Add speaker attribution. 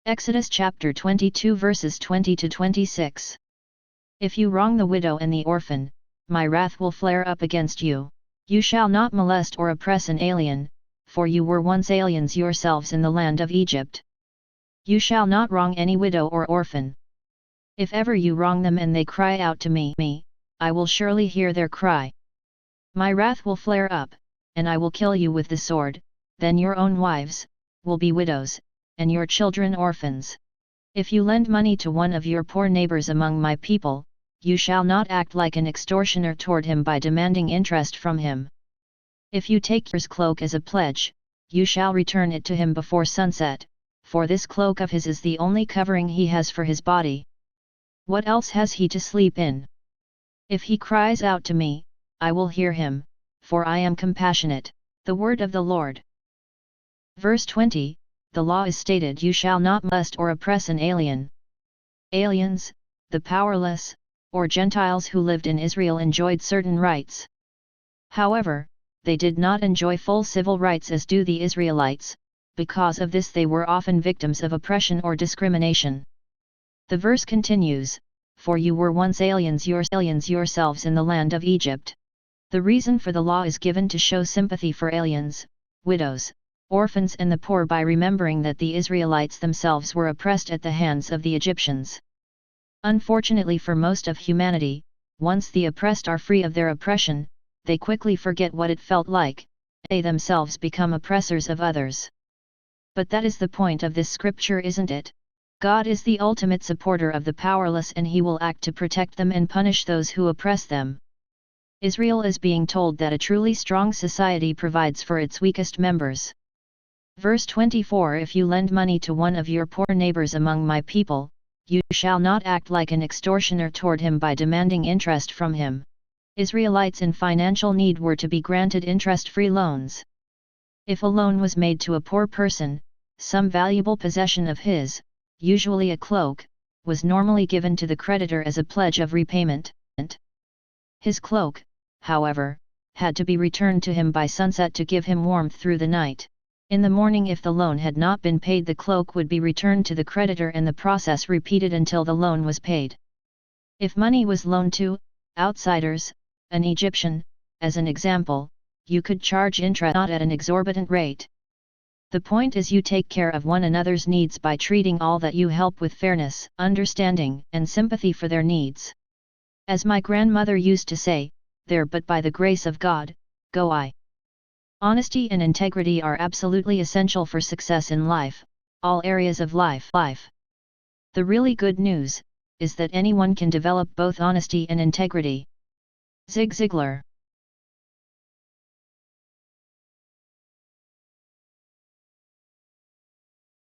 Speaker 1: Exodus chapter 22 verses 20 to 26. If you wrong the widow and the orphan, my wrath will flare up against you. You shall not molest or oppress an alien, for you were once aliens yourselves in the land of Egypt. You shall not wrong any widow or orphan. If ever you wrong them and they cry out to me, I will surely hear their cry. My wrath will flare up, and I will kill you with the sword, then your own wives will be widows, and your children orphans. If you lend money to one of your poor neighbors among my people, you shall not act like an extortioner toward him by demanding interest from him. If you take his cloak as a pledge, you shall return it to him before sunset, for this cloak of his is the only covering he has for his body. What else has he to sleep in? If he cries out to me, I will hear him, for I am compassionate. The word of the Lord. Verse 20, the law is stated: you shall not molest or oppress an alien. Aliens, the powerless, or Gentiles who lived in Israel enjoyed certain rights. However, they did not enjoy full civil rights as do the Israelites. Because of this they were often victims of oppression or discrimination. The verse continues, for you were once aliens yourselves in the land of Egypt. The reason for the law is given to show sympathy for aliens, widows, orphans and the poor by remembering that the Israelites themselves were oppressed at the hands of the Egyptians. Unfortunately for most of humanity, once the oppressed are free of their oppression, they quickly forget what it felt like, they themselves become oppressors of others. But that is the point of this scripture, isn't it? God is the ultimate supporter of the powerless and he will act to protect them and punish those who oppress them. Israel is being told that a truly strong society provides for its weakest members. Verse 24, if you lend money to one of your poor neighbors among my people, you shall not act like an extortioner toward him by demanding interest from him. Israelites in financial need were to be granted interest-free loans. If a loan was made to a poor person, some valuable possession of his, usually a cloak, was normally given to the creditor as a pledge of repayment. His cloak, however, had to be returned to him by sunset to give him warmth through the night. In the morning, if the loan had not been paid, the cloak would be returned to the creditor and the process repeated until the loan was paid. If money was loaned to outsiders, an Egyptian, as an example, you could charge interest not at an exorbitant rate. The point is you take care of one another's needs by treating all that you help with fairness, understanding, and sympathy for their needs. As my grandmother used to say, there but by the grace of God, go I. Honesty and integrity are absolutely essential for success in life, all areas of life. The really good news is that anyone can develop both honesty and integrity. Zig Ziglar.